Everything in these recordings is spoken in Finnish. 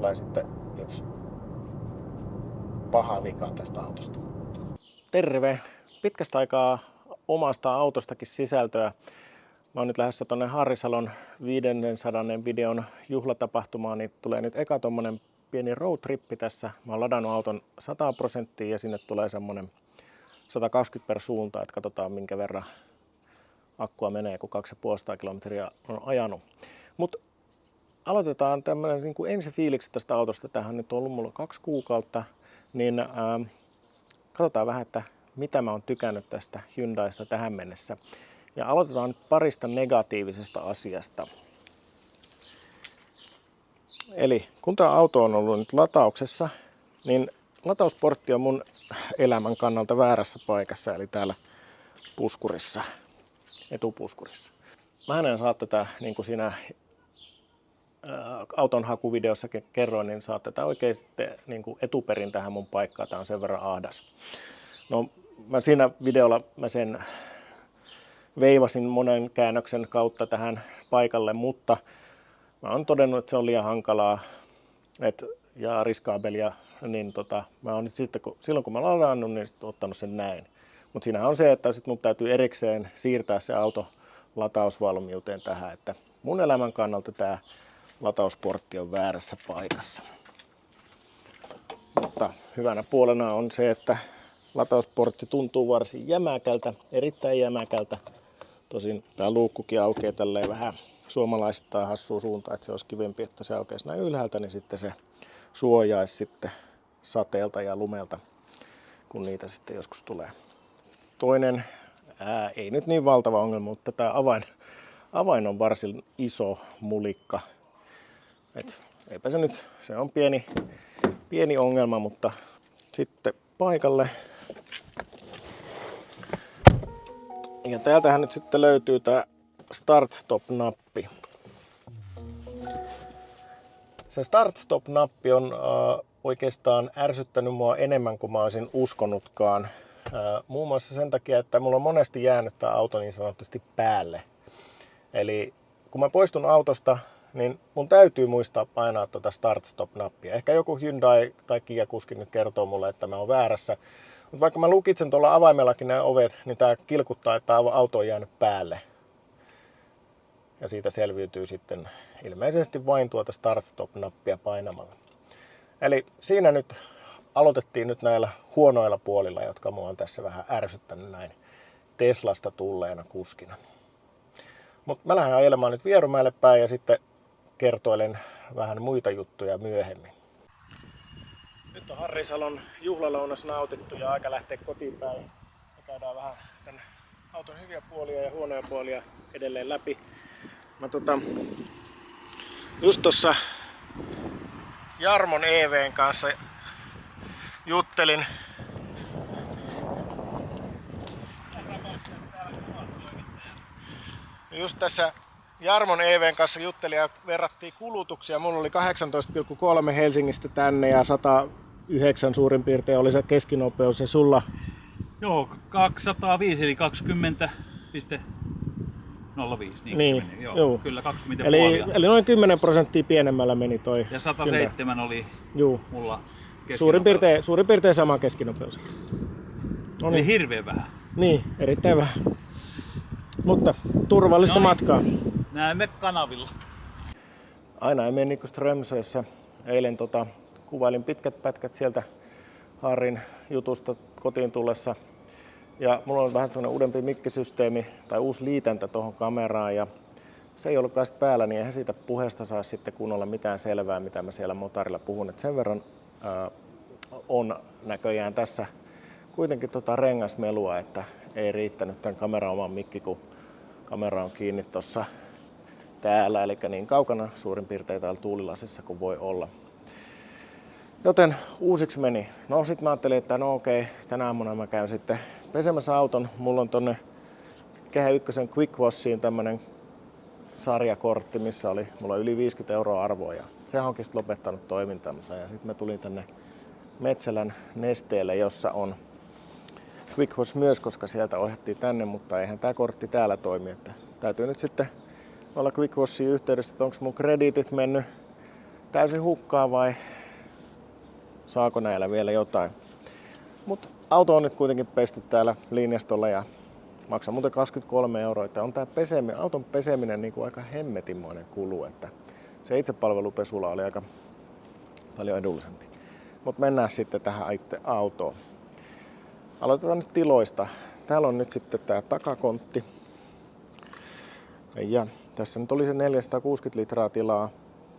tulee sitten yksi paha vika tästä autosta. Terve! Pitkästä aikaa omasta autostakin sisältöä. Mä oon nyt lähdössä tonne Harrisalon 500 videon juhlatapahtumaan, niin tulee nyt eka tommonen pieni roadtrippi tässä. Mä oon ladannut auton 100% ja sinne tulee semmonen 120 per suunta, että katsotaan minkä verran akkua menee, kun 250 kilometriä on ajanut. Mut aloitetaan tämmönen niin kuin ensifiiliksi tästä autosta. Tämähän nyt on ollut mulla 2 kuukautta, niin katsotaan vähän, että mitä mä oon tykännyt tästä Hyundaista tähän mennessä. Ja aloitetaan nyt parista negatiivisesta asiasta. Eli kun tämä auto on ollut nyt latauksessa, niin latausportti on mun elämän kannalta väärässä paikassa, eli täällä puskurissa, etupuskurissa. Mä en saa tätä, niin kuin siinä auton hakuvideossakin kerroin, niin saa tätä oikein sitten niin kuin etuperin tähän mun paikkaan. Tää on sen verran ahdas. No, siinä videolla mä sen veivasin monen käännöksen kautta tähän paikalle, mutta mä oon todennut, että se on liian hankalaa ja riskaabelia, niin mä oon sitten, silloin kun mä ladannut, niin ottanut sen näin. Mutta siinä on se, että sit mun täytyy erikseen siirtää se auto latausvalmiuteen tähän, että mun elämän kannalta tää latausportti on väärässä paikassa. Mutta hyvänä puolena on se, että latausportti tuntuu varsin jämäkältä, erittäin jämäkältä. Tosin tää luukkukin aukeaa tälleen vähän suomalaisittain hassua suuntaan, että se olisi kivempi, että se aukeaisi näin ylhäältä, niin sitten se suojaisi sitten sateelta ja lumelta, kun niitä sitten joskus tulee. Toinen, ei nyt niin valtava ongelma, mutta tämä avain on varsin iso mulikka. Eipä se nyt, se on pieni ongelma, mutta sitten paikalle. Ja täältähän nyt sitten löytyy tämä Start-Stop-nappi. Se Start-Stop-nappi on oikeastaan ärsyttänyt mua enemmän kuin mä olisin uskonutkaan. Muun muassa sen takia, että mulla on monesti jäänyt tämä auto niin sanotusti päälle. Eli kun mä poistun autosta, niin mun täytyy muistaa painaa tuota Start-Stop-nappia. Ehkä joku Hyundai tai Kia kuski nyt kertoo mulle, että mä oon väärässä. Mutta vaikka mä lukitsen tuolla avaimellakin nämä ovet, niin tää kilkuttaa, että auto on jäänyt päälle. Ja siitä selviytyy sitten ilmeisesti vain tuota Start-Stop-nappia painamalla. Eli siinä nyt aloitettiin nyt näillä huonoilla puolilla, jotka mua on tässä vähän ärsyttänyt näin Teslasta tulleena kuskina. Mutta mä lähden ajelemaan nyt Vierumäelle päin ja sitten kertoilen vähän muita juttuja myöhemmin. Nyt on Harrisalon juhlalounas nautittu ja aika lähteä kotiin päin. Me käydään vähän tän auton hyviä puolia ja huonoja puolia edelleen läpi. Mä just tossa Jarmon EV:n kanssa juttelin. Just tässä Jarmon EV:n kanssa juttelin ja verrattiin kulutuksia. Mulla oli 18,3 Helsingistä tänne ja 109 suurin piirtein oli se keskinopeus ja sulla? Joo, 205 eli 20,05. Niin. Joo, kyllä 20 eli noin 10% pienemmällä meni toi. Ja 107 oli mulla suurin piirtein sama keskinopeus. No niin. Eli hirveän vähän. Niin, erittäin vähän. Mutta turvallista matkaa. Näemme kanavilla. Aina ei mene niin kuin Strömsössä. Eilen kuvailin pitkät pätkät sieltä Harrin jutusta kotiin tullessa. Ja mulla on vähän sellainen uudempi mikkisysteemi tai uusi liitäntä tuohon kameraan. Ja se ei ollutkaan sit päällä, niin eihän siitä puheesta saa sitten kunnolla mitään selvää, mitä mä siellä motorilla puhun. Et sen verran on näköjään tässä kuitenkin rengasmelua, että ei riittänyt tämän kameran oman mikki, kun kamera on kiinni tuossa täällä, eli niin kaukana suurin piirtein täällä tuulilasissa kuin voi olla. Joten uusiksi meni. No sit mä ajattelin, että no okei, tänä aamuna mä käyn sitten pesemässä auton. Mulla on tonne Kehä Ykkösen Quick Washiin tämmönen sarjakortti, missä mulla on yli 50 € arvoa ja se onkin sitten lopettanut toimintansa. Ja sitten mä tulin tänne Metsälän Nesteelle, jossa on Quick Wash myös, koska sieltä ohjattiin tänne, mutta eihän tää kortti täällä toimi. Että täytyy nyt sitten olla Quick Washiin yhteydessä, että onko mun krediitit mennyt täysin hukkaa vai saako näillä vielä jotain. Mutta auto on nyt kuitenkin pesty täällä linjastolla ja maksaa muuten 23 €. Että on tää auton peseminen niin kuin aika hemmetinmoinen kulu, että se itsepalvelupesula oli aika paljon edullisempi. Mutta mennään sitten tähän itse autoon. Aloitetaan nyt tiloista. Täällä on nyt sitten tää takakontti. Ja tässä nyt oli se 460 litraa tilaa.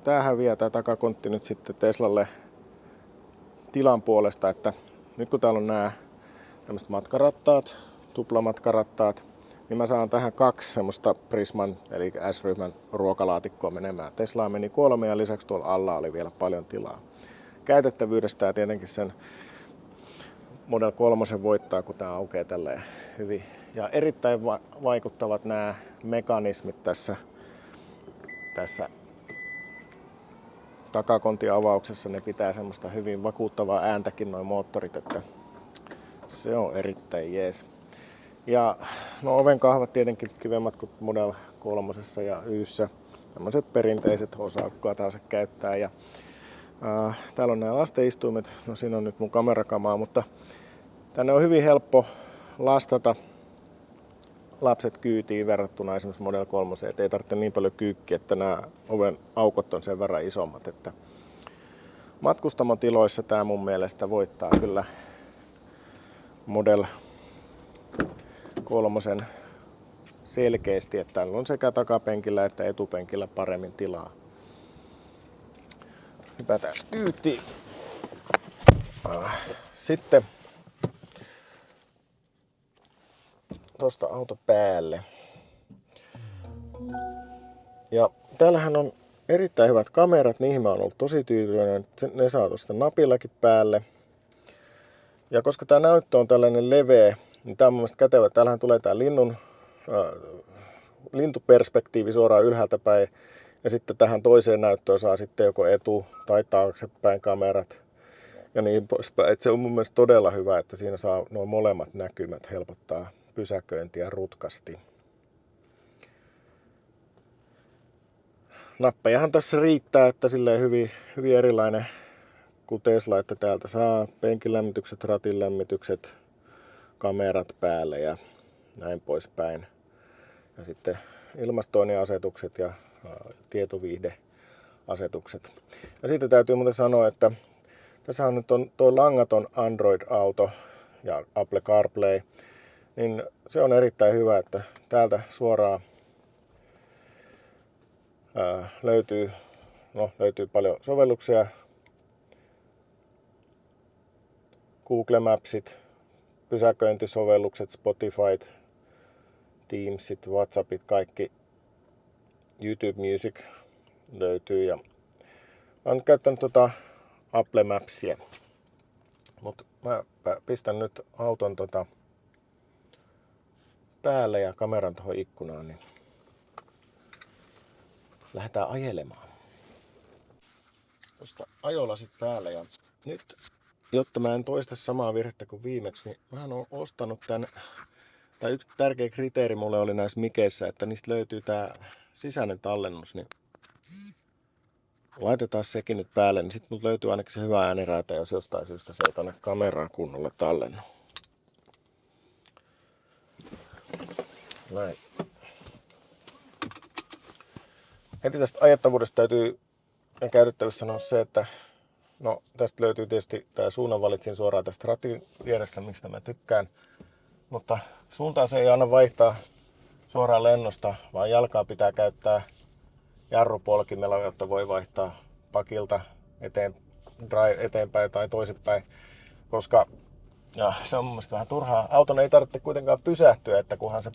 Tää häviää tää takakontti nyt sitten Teslalle tilan puolesta, että nyt kun täällä on nämä tämmöiset matkarattaat, tuplamatkarattaat, niin mä saan tähän 2 semmoista Prisman eli S-ryhmän ruokalaatikkoa menemään. Teslaa meni 3 ja lisäksi tuolla alla oli vielä paljon tilaa. Käytettävyydestä ja tietenkin sen Model 3 voittaa, kun tää aukeaa tälleen hyvin. Ja erittäin vaikuttavat nämä mekanismit tässä takakontin avauksessa. Ne pitää semmoista hyvin vakuuttavaa ääntäkin noin moottorit, että se on erittäin jees. Ja no ovenkahvat tietenkin kivemmat kuin Model 3 ja Yssä. Tämmöiset perinteiset osaa kuka tahansa käyttää. Ja täällä on nämä lastenistuimet. No siinä on nyt mun kamerakamaa, mutta tänne on hyvin helppo lastata lapset kyytiin verrattuna esimerkiksi Model 3, että ei tarvitse niin paljon kyykkiä, että nämä oven aukot on sen verran isommat. Että matkustamotiloissa tämä mun mielestä voittaa kyllä Model 3 selkeästi, että täällä on sekä takapenkillä että etupenkillä paremmin tilaa. Hypätään kyytiin. Sitten tuosta auto päälle. Ja täällähän on erittäin hyvät kamerat, niihin mä oon ollut tosi tyytyväinen. Ne saa tuosta napillakin päälle. Ja koska tää näyttö on tällainen leveä, niin tää on mun mielestä kätevä. Täällähän tulee tää lintuperspektiivi suoraan ylhäältä päin. Ja sitten tähän toiseen näyttöön saa sitten joko etu- tai taaksepäin kamerat. Ja niin poispäin. Et se on mun mielestä todella hyvä, että siinä saa nuo molemmat näkymät helpottaa pysäköintiä rutkasti. Nappejahan tässä riittää, että silleen hyvin erilainen kuin Tesla, että täältä saa penkilämmitykset, ratinlämmitykset, kamerat päälle ja näin poispäin. Ja sitten ilmastointiasetukset ja tietoviihdeasetukset. Ja sitten täytyy muuten sanoa, että tässä on nyt tuo langaton Android-auto ja Apple CarPlay, niin se on erittäin hyvä, että täältä suoraan löytyy paljon sovelluksia. Google Mapsit, pysäköintisovellukset, Spotifyt, Teamsit, Whatsappit, kaikki. YouTube Music löytyy ja mä oon nyt käyttänyt Apple Mapsia. Mutta mä pistän nyt auton päälle ja kameran tuohon ikkunaan, niin lähdetään ajelemaan. Tuosta ajolasit päälle ja nyt, jotta mä en toista samaa virhettä kuin viimeksi, niin mä oon ostanut tän, tai yksi tärkeä kriteeri mulle oli näissä mikeissä, että niistä löytyy tää sisäinen tallennus, niin laitetaan sekin nyt päälle, niin sitten löytyy ainakin se hyvä ääniraita, jos jostain syystä se ei tonne kameraan kunnolla tallennu. Näin. Heti tästä ajettavuudesta täytyy ja käytettävissä sanoa se, että no, tästä löytyy tietysti tämä suunnanvalitsin suoraan tästä ratin vierestä, mistä mä tykkään. Mutta suuntaan se ei aina vaihtaa suoraan lennosta, vaan jalkaa pitää käyttää jarrupolkimella, jotta voi vaihtaa pakilta eteenpäin tai toisinpäin. Koska ja se on mun mielestä vähän turhaa. Auton ei tarvitse kuitenkaan pysähtyä, että kunhan se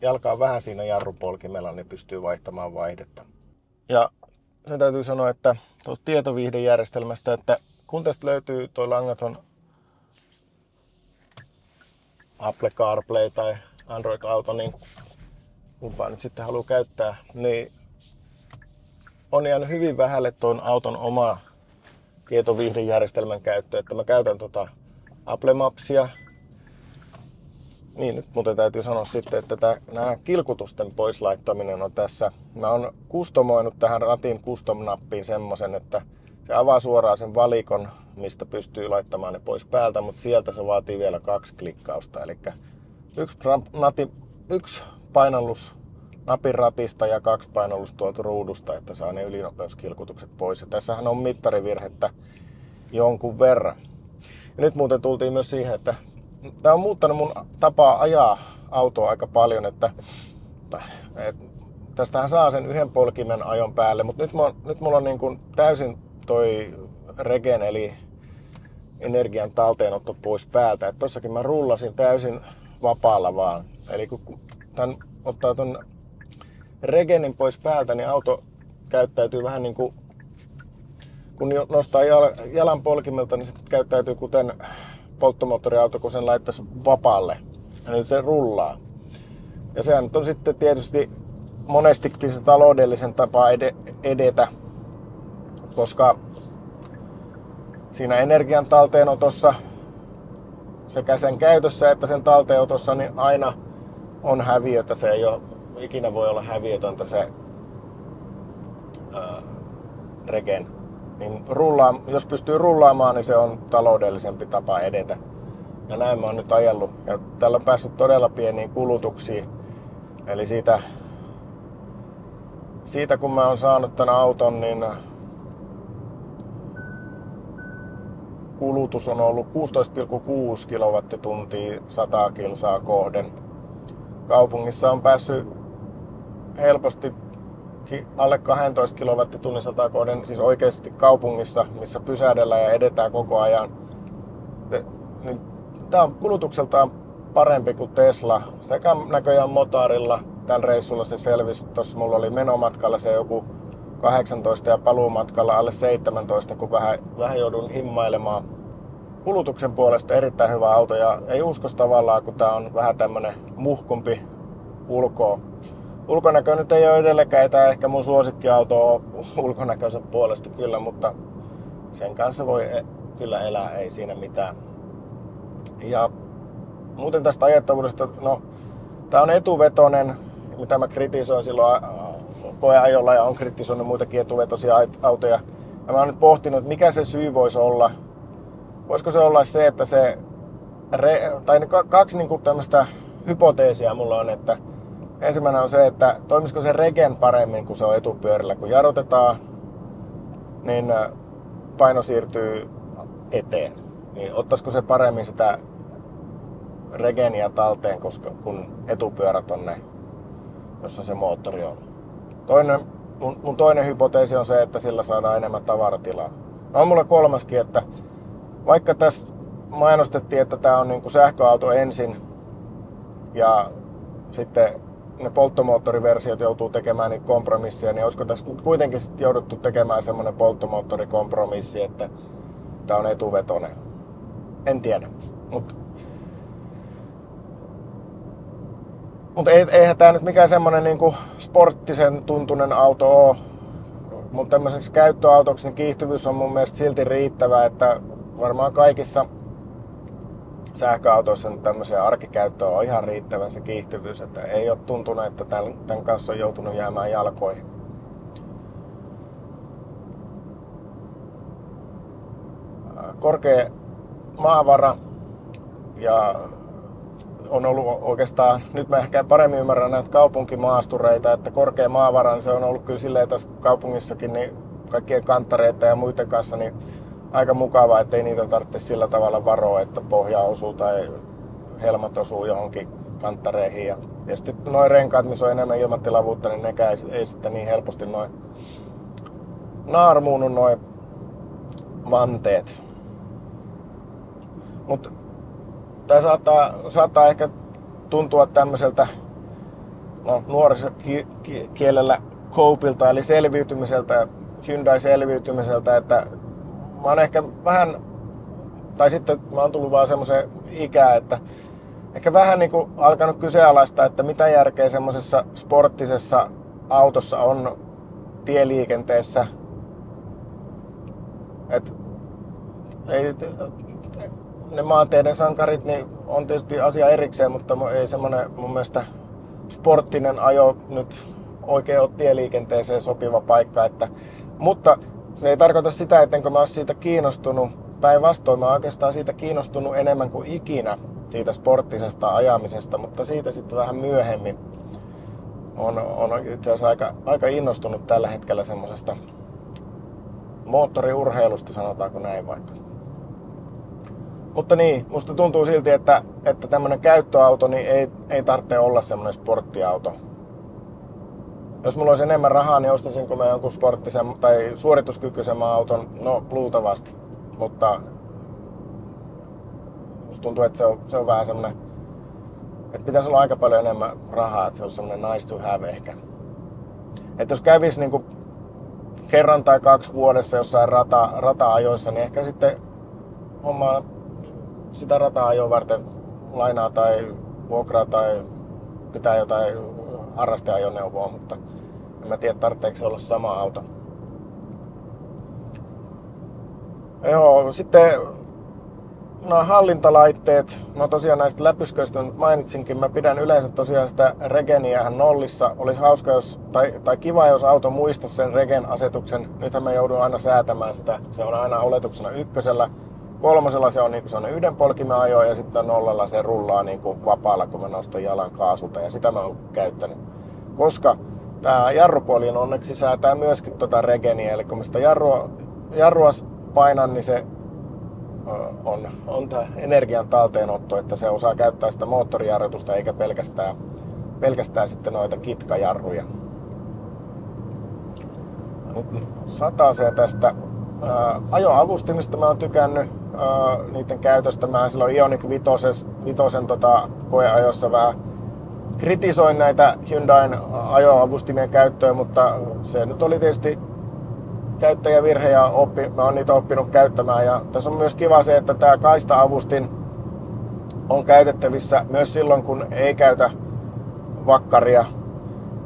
jalka on vähän siinä jarrupolkimella, niin pystyy vaihtamaan vaihdetta. Ja sen täytyy sanoa, että tuosta tietoviihdejärjestelmästä, että kun tästä löytyy tuo langaton Apple CarPlay tai Android Auto, niin kumpaa nyt sitten haluaa käyttää, niin on jäänyt hyvin vähälle tuon auton oma tietoviihdejärjestelmän käyttö, että mä käytän Apple Mapsia Niin, nyt muuten täytyy sanoa sitten, että nämä kilkutusten poislaittaminen on tässä. Mä oon kustomoinut tähän ratin custom-nappiin semmosen, että se avaa suoraan sen valikon, mistä pystyy laittamaan ne pois päältä, mutta sieltä se vaatii vielä 2 klikkausta. Eli yksi painallus napin ratista ja 2 painallus tuolta ruudusta, että saa ne ylinopeuskilkutukset pois. Ja tässähän on mittarivirhettä jonkun verran. Ja nyt muuten tultiin myös siihen, että tämä on muuttanut mun tapaa ajaa autoa aika paljon, että tästähän saa sen yhden polkimen ajon päälle, mutta nyt mulla on niin kuin täysin toi regen eli energian talteenotto pois päältä. Että tossakin mä rullasin täysin vapaalla vaan. Eli kun tän ottaa ton regenin pois päältä, niin auto käyttäytyy vähän niin kuin, kun nostaa jalan polkimelta, niin sitten käyttäytyy kuten polttomoottoriauto, kun sen laittaisi vapaalle. Ja nyt se rullaa. Ja sehän on sitten tietysti monestikin se taloudellisen tapa edetä, koska siinä energian talteenotossa sekä sen käytössä että sen talteenotossa niin aina on häviötä. Se ei ole, ikinä voi olla häviötöntä se regen. Niin jos pystyy rullaamaan, niin se on taloudellisempi tapa edetä. Ja näin mä oon nyt ajellut. Ja tällä on päässyt todella pieniin kulutuksiin. Eli siitä kun mä oon saanut tän auton, niin kulutus on ollut 16,6 kilowattituntia 100 kilsaa kohden. Kaupungissa on päässyt helposti alle 12 kilowattitunnin 100 kohden, siis oikeasti kaupungissa, missä pysähdellään ja edetään koko ajan. Tämä on kulutukseltaan parempi kuin Tesla. Sekä näköjään motorilla tällä reissulla se selvisi. Tuossa mulla oli menomatkalla se joku 18 ja paluumatkalla alle 17, kun vähän joudun himmailemaan. Kulutuksen puolesta erittäin hyvä auto ja ei uskos tavallaan, kun tää on vähän tämmönen muhkumpi ulkoa. Ulkonäkö nyt ei ole edelleenkään, tää ehkä mun suosikkiauto on ulkonäkönsä puolesta kyllä, mutta sen kanssa voi kyllä elää, ei siinä mitään. Ja muuten tästä ajettavuudesta, no tää on etuvetoinen, mitä mä kritisoin silloin koeajolla ja on kritisoinut muitakin etuvetoisia autoja. Ja mä oon nyt pohtinut, että mikä se syy voisi olla. Voisiko se olla se, että kaksi niinku tämmöistä hypoteesia mulla on, että ensimmäinen on se, että toimisiko se regen paremmin, kun se on etupyörillä. Kun jarrutetaan, niin paino siirtyy eteen. Niin ottaisiko se paremmin sitä regeniä talteen, kun etupyörät on ne, jossa se moottori on. Mun toinen hypoteesi on se, että sillä saadaan enemmän tavaratilaa. No on mulla kolmaskin, että vaikka tässä mainostettiin, että tää on niinku sähköauto ensin ja sitten ne polttomoottoriversiot joutuu tekemään niitä kompromisseja, niin olisiko tässä kuitenkin jouduttu tekemään semmonen polttomoottorikompromissi, että tää on etuvetoinen. En tiedä. Mutta eihän tää nyt mikään semmonen niinku sporttisen tuntunen auto oo. Mutta tämmöiseksi käyttöautoksi niin kiihtyvyys on mun mielestä silti riittävä, että varmaan kaikissa sähköautoissa nyt tämmöiseen arkikäyttöön on ihan riittävä se kiihtyvyys, että ei ole tuntunut, että tämän kanssa on joutunut jäämään jalkoihin. Korkea maavara ja on ollut oikeastaan, nyt mä ehkä paremmin ymmärrän näitä kaupunkimaastureita, että korkea maavara, niin se on ollut kyllä silleen tässä kaupungissakin niin kaikkien kanttareiden ja muiden kanssa niin aika mukavaa, ettei niitä tarvitse sillä tavalla varoa, että pohja osuu tai helmat osuu johonkin kanttareihin. Ja tietysti noin renkaat, missä on enemmän ilmatilavuutta, niin nekään ei sitten niin helposti noin naarmuunut noin vanteet. Mut tää saattaa ehkä tuntua tämmöiseltä nuorisokielellä copeilta eli selviytymiseltä, Hyundai-selviytymiseltä, että mä oon ehkä vähän, tai sitten mä oon tullut vaan semmoiseen ikään, että ehkä vähän niinku alkanut kyseenalaistaa, että mitä järkeä semmosessa sporttisessa autossa on tieliikenteessä. ne maanteiden sankarit niin on tietysti asia erikseen, mutta ei semmoinen mun mielestä sporttinen ajo nyt oikein ole tieliikenteeseen sopiva paikka. Mutta se ei tarkoita sitä, ettenkö mä olisi siitä kiinnostunut. Päinvastoin mä oon oikeastaan siitä kiinnostunut enemmän kuin ikinä siitä sporttisesta ajamisesta, mutta siitä sitten vähän myöhemmin on itse asiassa aika innostunut tällä hetkellä semmoisesta moottoriurheilusta, sanotaanko näin vaikka. Mutta niin, musta tuntuu silti, että tämmönen käyttöauto niin ei tarvitse olla semmoinen sporttiauto. Jos mulla olisi enemmän rahaa, niin ostaisinko mä jonkun sporttisen tai suorituskykyisemmän auton? No, luultavasti. Mutta musta tuntuu, että se on vähän semmoinen, että pitäisi olla aika paljon enemmän rahaa, että se on semmoinen nice to have ehkä. Että jos kävisi niinku kerran tai 2 vuodessa jossain rata-ajoissa, niin ehkä sitten hommaa sitä rata-ajoa varten lainaa tai vuokraa tai pitää jotain harrasteajoneuvoa, mutta en mä tiedä, tarvitseeko se olla sama auto. Joo, sitten nämä hallintalaitteet, no tosiaan näistä läpysköistä nyt mainitsinkin, mä pidän yleensä tosiaan sitä regeniähän nollissa. Olisi hauska, tai kiva, jos auto muistaisi sen regen asetuksen. Nythän mä joudun aina säätämään sitä, se on aina oletuksena 1. 3 se on niinku sellainen 1 polkimen ajo ja sitten 0 se rullaa niinku vapaalla, kun mä nostan jalan kaasulta ja sitä mä oon käyttänyt. Koska tää jarrupuoli onneksi säätää myöskin tota regeniä, eli kun mä sitä jarrua painan, niin se on tää energian talteenotto, että se osaa käyttää sitä moottorijarrutusta eikä pelkästään sitten noita kitkajarruja. Nyt sataseen tästä. Ajoavustimista mä oon tykännyt niiden käytöstä. Mä silloin Ioniq 5 koeajossa vähän kritisoin näitä Hyundain ajoavustimien käyttöä, mutta se nyt oli tietysti käyttäjävirhe ja mä oon niitä oppinut käyttämään. Ja tässä on myös kiva se, että tää kaista-avustin on käytettävissä myös silloin, kun ei käytä vakkaria.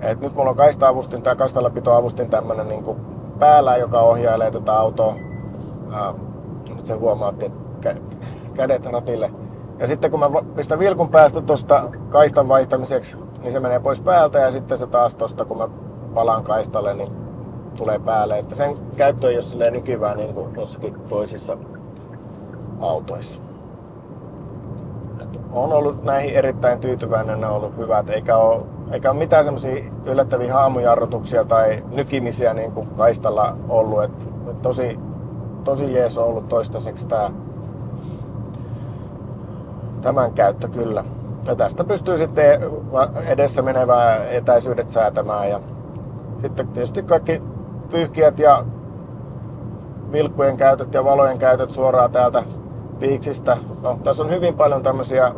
Et nyt mulla on kaista-avustin tai kaistalapitoavustin tämmönen niinku päällä, joka ohjailee tätä autoa. Nyt se huomaatte, että kädet ratille. Ja sitten kun mä pistän vilkun päästä tuosta kaistan vaihtamiseksi, niin se menee pois päältä ja sitten se taas tosta, kun mä palaan kaistalle, niin tulee päälle. Että sen käyttö ei ole silleen nykivää niin kuin jossakin toisissa autoissa. Olen ollut näihin erittäin tyytyväinen, ne on ollut hyvät, eikä ole mitään semmosia yllättäviä haamujarrutuksia tai nykimisiä niin kuin kaistalla ollut. Tosi jees on ollut toistaiseksi tämän käyttö kyllä. Ja tästä pystyy sitten edessä menevää etäisyydet säätämään ja sitten tietysti kaikki pyyhkijät ja vilkkujen käytöt ja valojen käytöt suoraan täältä piiksistä. No, tässä on hyvin paljon tämmöisiä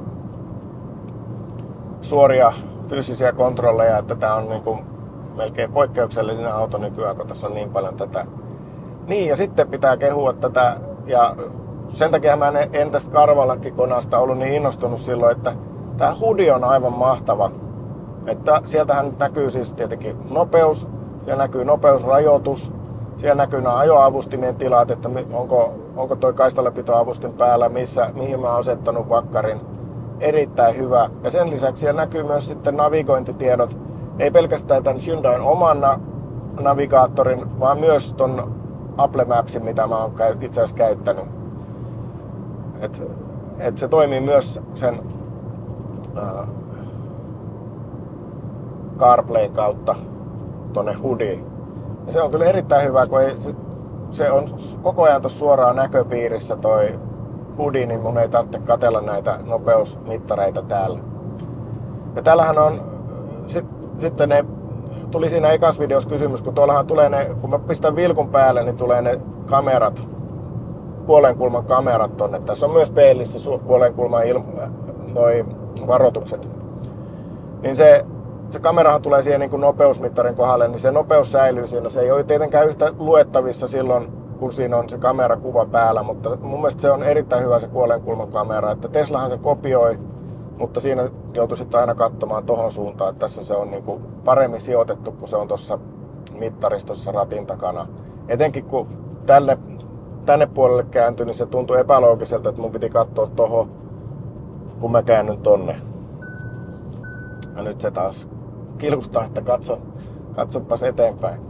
suoria fyysisiä kontrolleja, että tää on niinku melkein poikkeuksellinen auto nykyään, kun tässä on niin paljon tätä. Niin, ja sitten pitää kehua tätä, ja sen takia mä en tästä Carvalakki-konasta ollut niin innostunut silloin, että tää hudi on aivan mahtava. Että sieltähän näkyy siis tietenkin nopeus, siellä näkyy nopeusrajoitus, siellä näkyy nämä ajoavustimien tilat, että onko toi kaistallepitoavustin päällä, mihin mä oon asettanut vakkarin. Erittäin hyvä. Ja sen lisäksi siellä näkyy myös sitten navigointitiedot, ei pelkästään tämän Hyundain oman navigaattorin, vaan myös ton Apple Mapsin, mitä mä oon itse asiassa käyttänyt. Et se toimii myös sen CarPlayn kautta tonne hudiin. Ja se on kyllä erittäin hyvä, kun se on koko ajan tuossa suoraan näköpiirissä toi hudi, niin mun ei tarvitse katsella näitä nopeusmittareita täällä. Ja täällähän on sitten ne tuli siinä ekas videossa kysymys, kun tuollahan tulee ne, kun mä pistän vilkun päälle, niin tulee ne kamerat, kuolenkulman kamerat tonne. Tässä on myös peilissä kuolenkulman noi varoitukset. Niin se kamerahan tulee siihen niin kuin nopeusmittarin kohdalle, niin se nopeus säilyy siinä. Se ei ole tietenkään yhtä luettavissa silloin, kun siinä on se kamerakuva päällä, mutta mun mielestä se on erittäin hyvä se kuolenkulman kamera. Että Teslahan se kopioi, mutta siinä joutui sitten aina katsomaan tohon suuntaan, että tässä se on niin kuin paremmin sijoitettu, kun se on tuossa mittaristossa ratin takana. Etenkin kun tänne puolelle kääntyi, niin se tuntui epäloogiselta, että mun piti katsoa tohon, kun mä käännyn tonne. Ja nyt se taas kilkuttaa, että katsopas eteenpäin.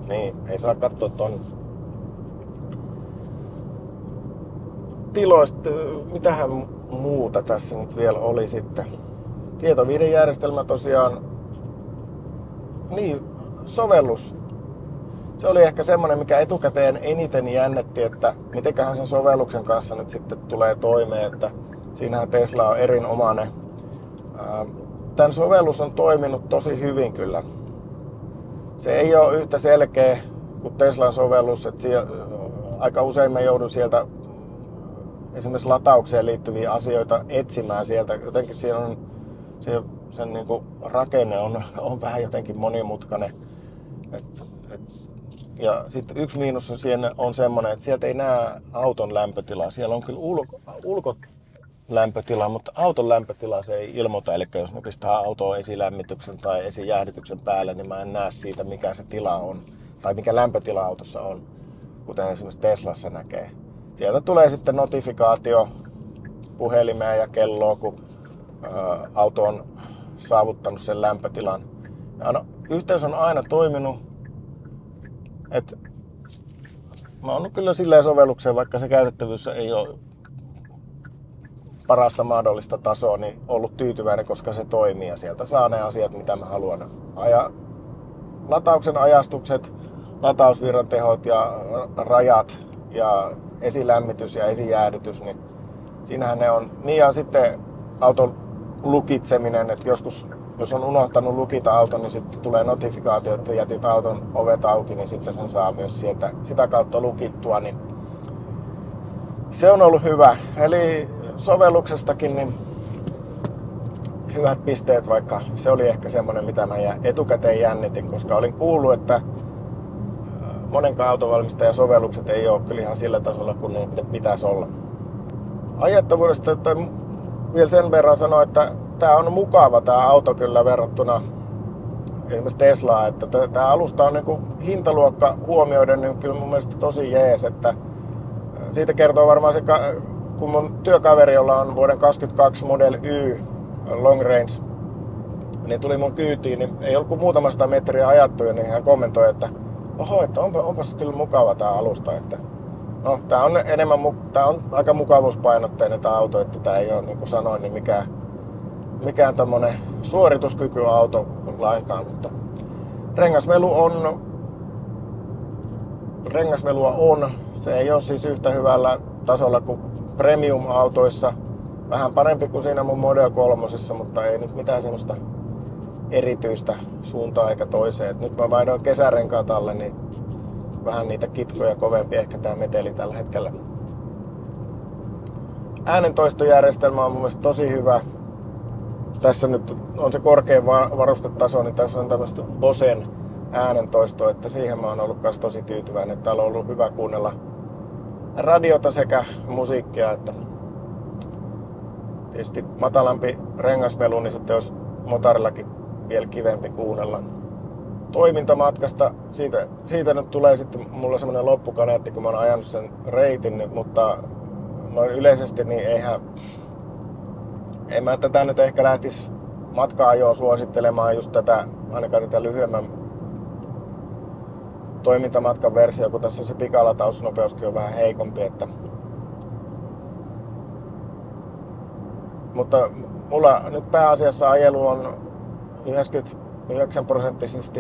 Niin, ei saa katsoa ton tiloista. Mitähän muuta tässä nyt vielä oli sitten? Tietoviidejärjestelmä tosiaan. Niin, sovellus. Se oli ehkä semmonen, mikä etukäteen eniten jännetti, että mitenköhän sen sovelluksen kanssa nyt sitten tulee toimeen, että siinähän Tesla on erinomainen. Tän sovellus on toiminut tosi hyvin kyllä. Se ei ole yhtä selkeä kuin Teslan sovellus, että aika usein mä joudun sieltä esimerkiksi lataukseen liittyviä asioita etsimään sieltä. Jotenkin siinä on sen niin kuin rakenne on vähän jotenkin monimutkainen. Ja sitten yksi miinus on semmoinen, että sieltä ei näe auton lämpötilaa. Siellä on kyllä ulkolämpötila, mutta auton lämpötila se ei ilmoita. Eli jos me pistää autoon esilämmityksen tai esijäähdytyksen päälle, niin mä en näe siitä, mikä se tila on. Tai mikä lämpötila autossa on, kuten esimerkiksi Teslassa näkee. Sieltä tulee sitten notifikaatio puhelimeen ja kelloon, kun auto on saavuttanut sen lämpötilan. Ja yhteys on aina toiminut. Mä oon kyllä silleen sovellukseen, vaikka se käytettävyys ei ole parasta mahdollista tasoa, niin ollut tyytyväinen, koska se toimii ja sieltä saa ne asiat, mitä mä haluan. Latauksen ajastukset, latausvirran tehot ja rajat ja esilämmitys ja esijäähdytys, niin siinähän ne on. Niin ja sitten auton lukitseminen, että joskus jos on unohtanut lukita auton, niin sitten tulee notifikaatio, että jätit auton ovet auki, niin sitten sen saa myös sitä kautta lukittua. Niin se on ollut hyvä. Eli sovelluksestakin niin hyvät pisteet, vaikka se oli ehkä semmoinen, mitä mä etukäteen jännitin, koska olin kuullut, että monenkaan autovalmistajan sovellukset ei ole kyllä ihan sillä tasolla, kun niiden pitäisi olla. Ajettavuudesta että vielä sen verran sanoa, että tää on mukava tää auto kyllä verrattuna esimerkiksi Teslaan, että tää alusta on niinku hintaluokka huomioiden niin kyllä mun mielestä tosi jees, että siitä kertoo varmaan se, kun mun työkaveri, jolla on vuoden 2022 Model Y Long Range, niin tuli mun kyytiin, niin ei ollut kuin muutama sata metriä ajattu, niin hän kommentoi, että oho, että onpas kyllä mukava tää alusta, että no tää on tää on aika mukavuuspainotteinen tää auto, että tää ei ole niin kuin sanoin, niin mikään tommonen suorituskykyauto lainkaan, mutta rengasmelua on. Se ei ole siis yhtä hyvällä tasolla kuin premium-autoissa. Vähän parempi kuin siinä mun Model 3, mutta ei nyt mitään semmoista erityistä suuntaa eikä toiseen. Et nyt mä vaihdoin kesärenkaat alle, niin vähän niitä kitkoja kovempi ehkä tää meteli tällä hetkellä. Äänentoistojärjestelmä on mun mielestä tosi hyvä. Tässä nyt on se korkein varustetaso, niin tässä on tämmöistä Bosen äänentoistoa, että siihen mä oon ollut kans tosi tyytyväinen. Täällä on ollut hyvä kuunnella radiota sekä musiikkia, että tietysti matalampi rengasmelu, niin sitten olisi motarillakin vielä kivempi kuunnella. Toimintamatkasta, siitä nyt tulee sitten mulla semmoinen loppukaneetti, kun mä oon ajanut sen reitin, mutta noin yleisesti niin en mä tätä nyt ehkä lähtisi matka-ajoa suosittelemaan just ainakaan tätä lyhyemmän toimintamatkan versio, kun tässä se pikalatausnopeuskin on vähän heikompi. Mutta mulla nyt pääasiassa ajelu on 99%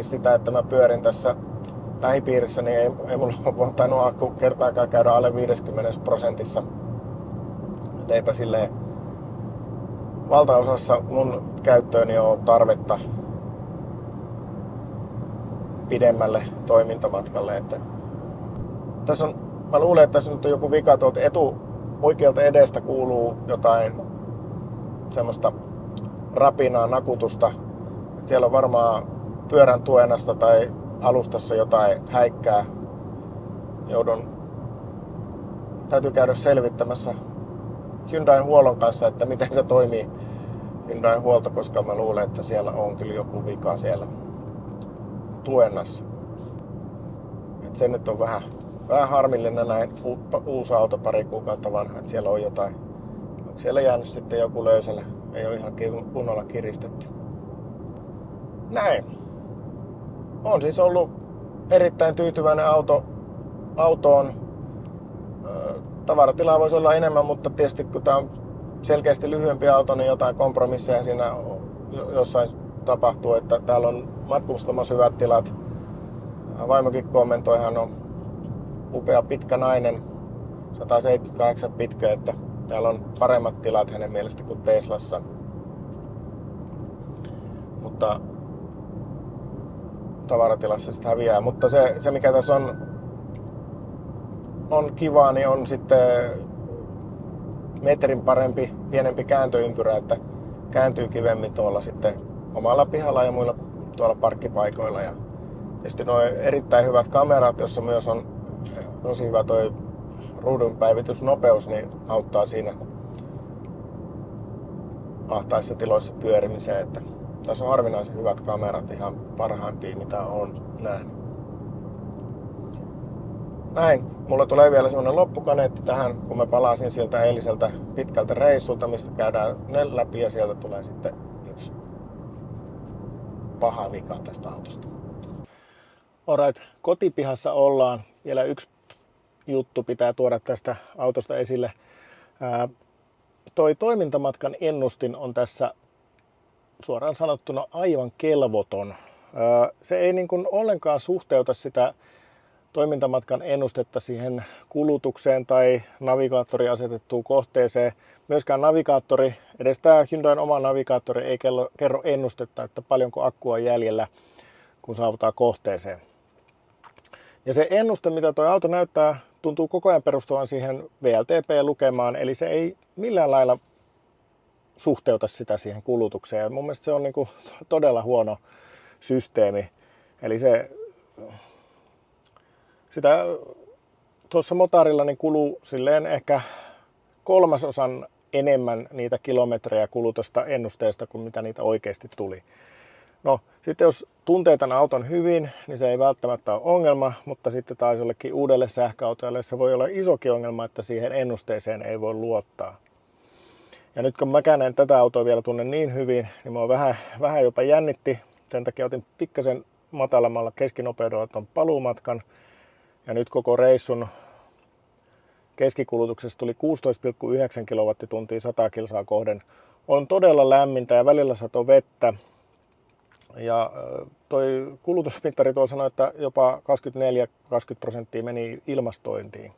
sitä, että mä pyörin tässä lähipiirissä, niin ei mulla ole tainnut akku kertaakaan käydä alle 50%. Et eipä silleen valtaosassa mun käyttööni on tarvetta pidemmälle toimintamatkalle. Että mä luulen, että tässä nyt on joku vika tuolta oikealta edestä kuuluu jotain semmoista rapinaa, nakutusta. Et siellä on varmaan pyörän tuenasta tai alustassa jotain häikkää. Täytyy käydä selvittämässä Hyundain huollon kanssa, että miten se toimii Hyundain huolto, koska mä luulen, että siellä on kyllä joku vika siellä tuennassa. Et se nyt on vähän vähän harmillinen näin uusi auto pari kuukautta vanha, että siellä on jotain. Onko siellä jäänyt sitten joku löysälle? Ei ole ihan kunnolla kiristetty. Näin. On siis ollut erittäin tyytyväinen autoon. Tavaratilaa voisi olla enemmän, mutta tietysti kun tämä on selkeästi lyhyempi auto, niin jotain kompromisseja siinä jossain tapahtuu, että täällä on matkustamassa hyvät tilat. Vaimokin kommentoi, hän on upea pitkä nainen, 178 pitkä, että täällä on paremmat tilat hänen mielestä kuin Teslassa. Mutta tavaratilassa sitten häviää. Mutta se mikä tässä on kivaa, niin on sitten metrin pienempi kääntöympyrä, että kääntyy kivemmin tuolla sitten omalla pihalla ja muilla tuolla parkkipaikoilla. Ja tietysti nuo erittäin hyvät kamerat, jossa myös on tosi hyvä toi ruudun päivitysnopeus, niin auttaa siinä ahtaissa tiloissa pyörimiseen. Että tässä on harvinaisen hyvät kamerat, ihan parhaimpia mitä on nähnyt. Näin, mulla tulee vielä semmonen loppukaneetti tähän, kun mä palasin sieltä eiliseltä pitkältä reissulta, mistä käydään ne läpi ja sieltä tulee sitten yksi paha vika tästä autosta. Alright, kotipihassa ollaan. Vielä yksi juttu pitää tuoda tästä autosta esille. Toi toimintamatkan ennustin on tässä suoraan sanottuna aivan kelvoton. Se ei niin kuin ollenkaan suhteuta sitä toimintamatkan ennustetta siihen kulutukseen tai navigaattori asetettuun kohteeseen. Myöskään navigaattori, edes tämä Hyundain oma navigaattori ei kerro ennustetta, että paljonko akkua on jäljellä, kun saavutaan kohteeseen. Ja se ennuste, mitä tuo auto näyttää, tuntuu koko ajan perustuvan siihen VLTP-lukemaan, eli se ei millään lailla suhteuta sitä siihen kulutukseen. Ja mun mielestä se on niin kuin todella huono systeemi. Eli sitä tuossa motarilla niin kuluu silleen ehkä 1/3 enemmän niitä kilometrejä kulutusta ennusteesta kuin mitä niitä oikeasti tuli. No sitten jos tuntee tämän auton hyvin, niin se ei välttämättä ole ongelma, mutta sitten taas jollekin uudelle sähköautoille se voi olla isokin ongelma, että siihen ennusteeseen ei voi luottaa. Ja nyt kun mäkään en tätä autoa vielä tunne niin hyvin, niin mua vähän jopa jännitti. Sen takia otin pikkasen matalammalla keskinopeudella tuon paluumatkan. Ja nyt koko reissun keskikulutuksesta tuli 16,9 kilowattituntia 100 kilsaa kohden. On todella lämmintä ja välillä satoi vettä. Ja toi kulutusmittari tuolla sanoi, että jopa 24-20% meni ilmastointiin.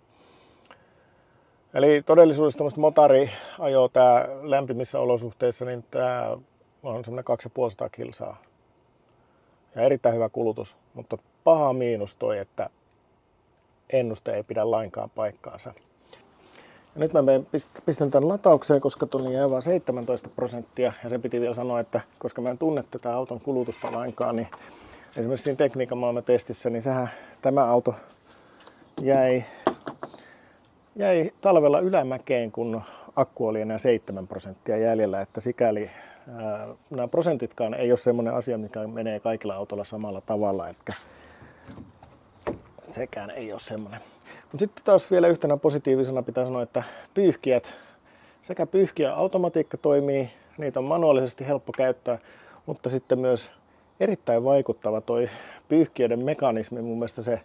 Eli todellisuudessa tämmöistä motariajoa tää lämpimissä olosuhteissa, niin tää on semmoinen 250 kilsaa. Ja erittäin hyvä kulutus, mutta paha miinus toi, että ennuste ei pidä lainkaan paikkaansa. Ja nyt mä pistän tämän lataukseen, koska tuli jää vain 17%. Ja se piti vielä sanoa, että koska mä en tunne tätä auton kulutusta lainkaan, niin esimerkiksi siinä Tekniikan maailman testissä, niin tämä auto jäi talvella ylämäkeen, kun akku oli enää 7% jäljellä. Että sikäli nämä prosentitkaan ei ole semmoinen asia, mikä menee kaikilla autolla samalla tavalla. Että sekään ei ole semmoinen. Mutta sitten taas vielä yhtenä positiivisena pitää sanoa, että sekä pyyhkiä automatiikka toimii, niitä on manuaalisesti helppo käyttää, mutta sitten myös erittäin vaikuttava toi pyyhkiöiden mekanismi. Mun mielestä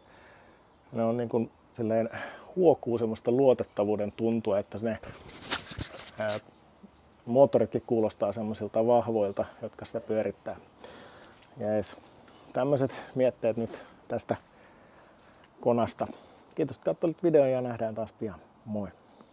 ne on niin kuin silleen huokuu semmoista luotettavuuden tuntua, että ne moottoritkin kuulostaa semmoisilta vahvoilta, jotka sitä pyörittää. Jees. Tämmöiset mietteet nyt tästä konasta. Kiitos, että katsoit videon ja nähdään taas pian. Moi!